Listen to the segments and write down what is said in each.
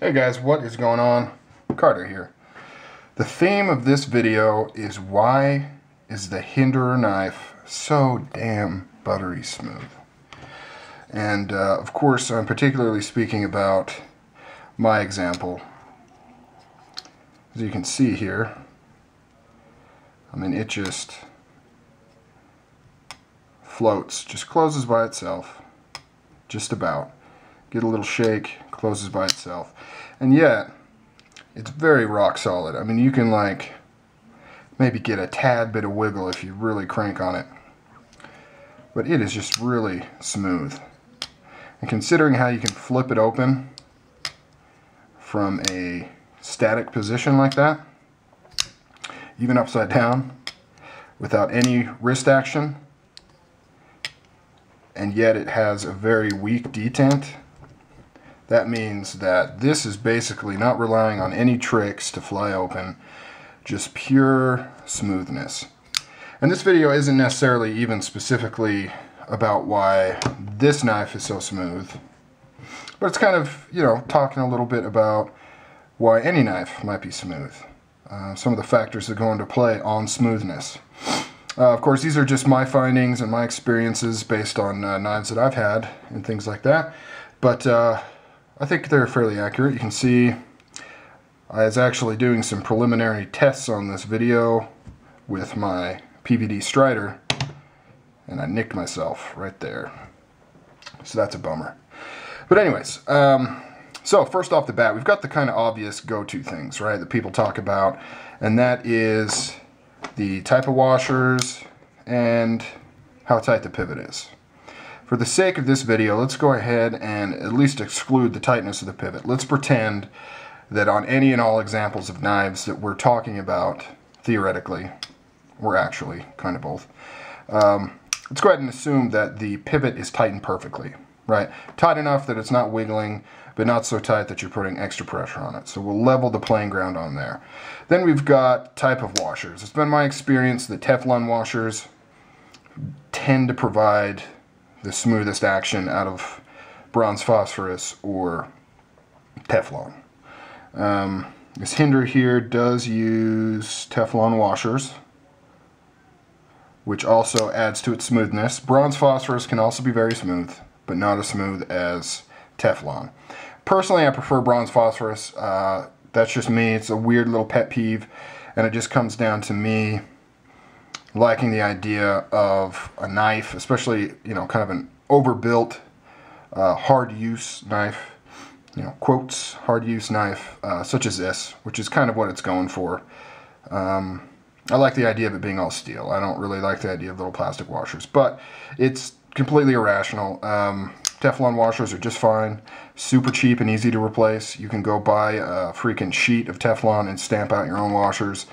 Hey guys, what is going on? Carter here. The theme of this video is why is the Hinderer knife so damn buttery smooth? And of course I'm particularly speaking about my example. As you can see here, I mean it just floats, just closes by itself, just about. Get a little shake, closes by itself. And yet, it's very rock solid. I mean, you can like maybe get a tad bit of wiggle if you really crank on it. But it is just really smooth. And considering how you can flip it open from a static position like that, even upside down, without any wrist action, and yet it has a very weak detent, that means that this is basically not relying on any tricks to fly open, just pure smoothness. And this video isn't necessarily even specifically about why this knife is so smooth, but it's kind of, you know, talking a little bit about why any knife might be smooth. Some of the factors that go into play on smoothness. Of course, these are just my findings and my experiences based on knives that I've had and things like that. But I think they're fairly accurate. You can see I was actually doing some preliminary tests on this video with my PVD Strider, and I nicked myself right there. So that's a bummer. But anyways, so first off the bat, we've got the kind of obvious go-to things, right, that people talk about, and that is the type of washers and how tight the pivot is. For the sake of this video, let's go ahead and at least exclude the tightness of the pivot. Let's pretend that on any and all examples of knives that we're talking about, theoretically, or actually, kind of both, let's go ahead and assume that the pivot is tightened perfectly, right? Tight enough that it's not wiggling, but not so tight that you're putting extra pressure on it. So we'll level the playing ground on there. Then we've got type of washers. It's been my experience that Teflon washers tend to provide the smoothest action out of bronze phosphorus or Teflon. This Hinderer here does use Teflon washers, which also adds to its smoothness. Bronze phosphorus can also be very smooth, but not as smooth as Teflon. Personally, I prefer bronze phosphorus. That's just me. It's a weird little pet peeve, and it just comes down to me liking the idea of a knife, especially, you know, kind of an overbuilt, hard use knife, you know, quotes, hard use knife, such as this, which is kind of what it's going for. I like the idea of it being all steel. I don't really like the idea of little plastic washers, but it's completely irrational. Teflon washers are just fine, super cheap and easy to replace. You can go buy a freaking sheet of Teflon and stamp out your own washers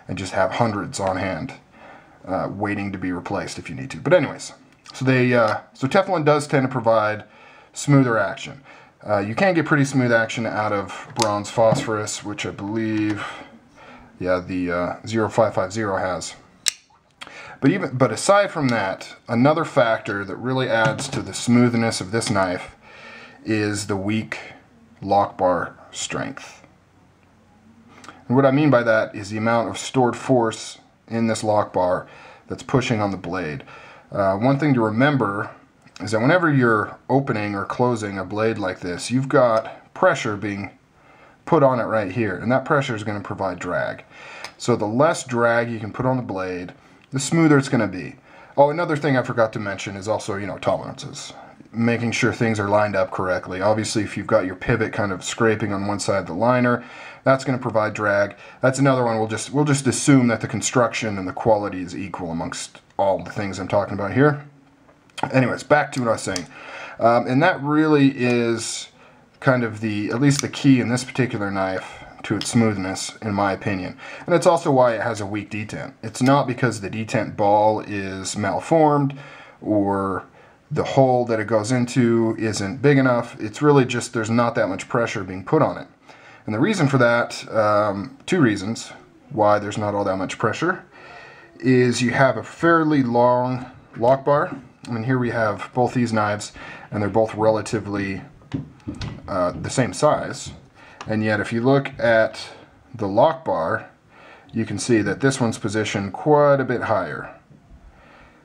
and just have hundreds on hand. Waiting to be replaced if you need to. But anyways, so Teflon does tend to provide smoother action. You can get pretty smooth action out of bronze phosphorus, which I believe, yeah, the 0550 has. But aside from that, another factor that really adds to the smoothness of this knife is the weak lock bar strength. And what I mean by that is the amount of stored force in this lock bar that's pushing on the blade. One thing to remember is that whenever you're opening or closing a blade like this, you've got pressure being put on it right here, and that pressure is going to provide drag. So the less drag you can put on the blade, the smoother it's going to be. Oh, another thing I forgot to mention is also, you know, tolerances. Making sure things are lined up correctly. Obviously, if you've got your pivot kind of scraping on one side of the liner, that's going to provide drag. That's another one. We'll just assume that the construction and the quality is equal amongst all the things I'm talking about here. Anyways, back to what I was saying. And that really is kind of at least the key in this particular knife to its smoothness, in my opinion. And it's also why it has a weak detent. It's not because the detent ball is malformed or the hole that it goes into isn't big enough. It's really just there's not that much pressure being put on it. And the reason for that, two reasons why there's not all that much pressure, is you have a fairly long lock bar. I mean, here we have both these knives, and they're both relatively the same size. And yet if you look at the lock bar, you can see that this one's positioned quite a bit higher.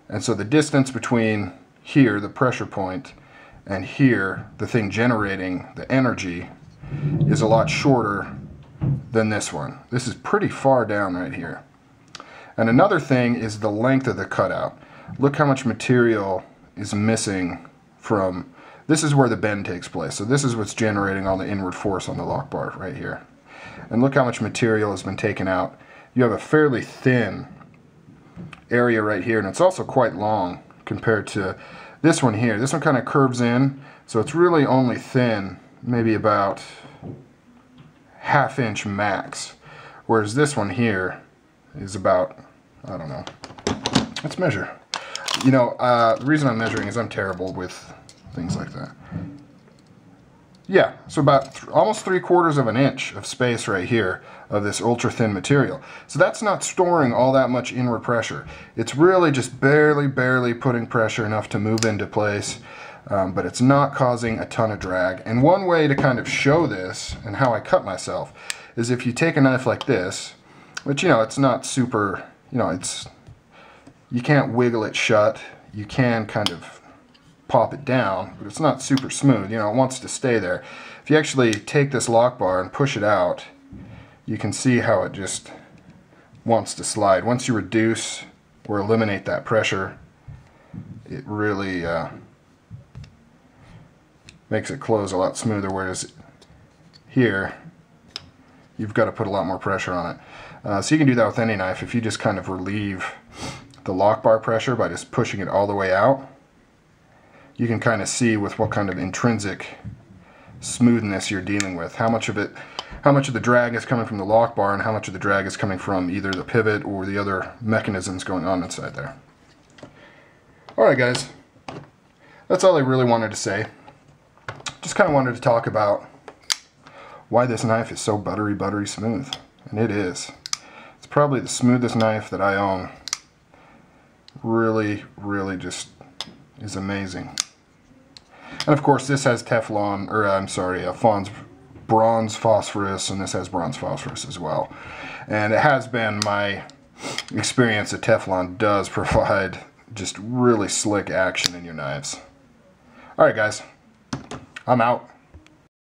And so the distance between here, the pressure point, and here, the thing generating the energy, is a lot shorter than this one. This is pretty far down right here. And another thing is the length of the cutout. Look how much material is missing from, this is where the bend takes place. So this is what's generating all the inward force on the lock bar right here. And look how much material has been taken out. You have a fairly thin area right here, and it's also quite long compared to this one here. This one kind of curves in, so it's really only thin, maybe about ½ inch max. Whereas this one here is about, I don't know. Let's measure. You know, the reason I'm measuring is I'm terrible with things like that. Yeah, so about almost 3/4 of an inch of space right here of this ultra thin material. So that's not storing all that much inward pressure. It's really just barely putting pressure enough to move into place, but it's not causing a ton of drag. And one way to kind of show this and how I cut myself is if you take a knife like this, which, you know, it's not super, you know, it's, you can't wiggle it shut. You can kind of pop it down, but it's not super smooth. You know, it wants to stay there. If you actually take this lock bar and push it out, you can see how it just wants to slide. Once you reduce or eliminate that pressure, it really makes it close a lot smoother, whereas here you've got to put a lot more pressure on it. So you can do that with any knife. If you just kind of relieve the lock bar pressure by just pushing it all the way out, you can kind of see with what kind of intrinsic smoothness you're dealing with. How much of the drag is coming from the lock bar and how much of the drag is coming from either the pivot or the other mechanisms going on inside there. Alright guys, that's all I really wanted to say. Just kind of wanted to talk about why this knife is so buttery smooth. And it is. It's probably the smoothest knife that I own. Really just is amazing. And of course this has Teflon, or I'm sorry, Fawn's bronze phosphorus, and this has bronze phosphorus as well. And it has been my experience that Teflon does provide just really slick action in your knives. Alright guys, I'm out.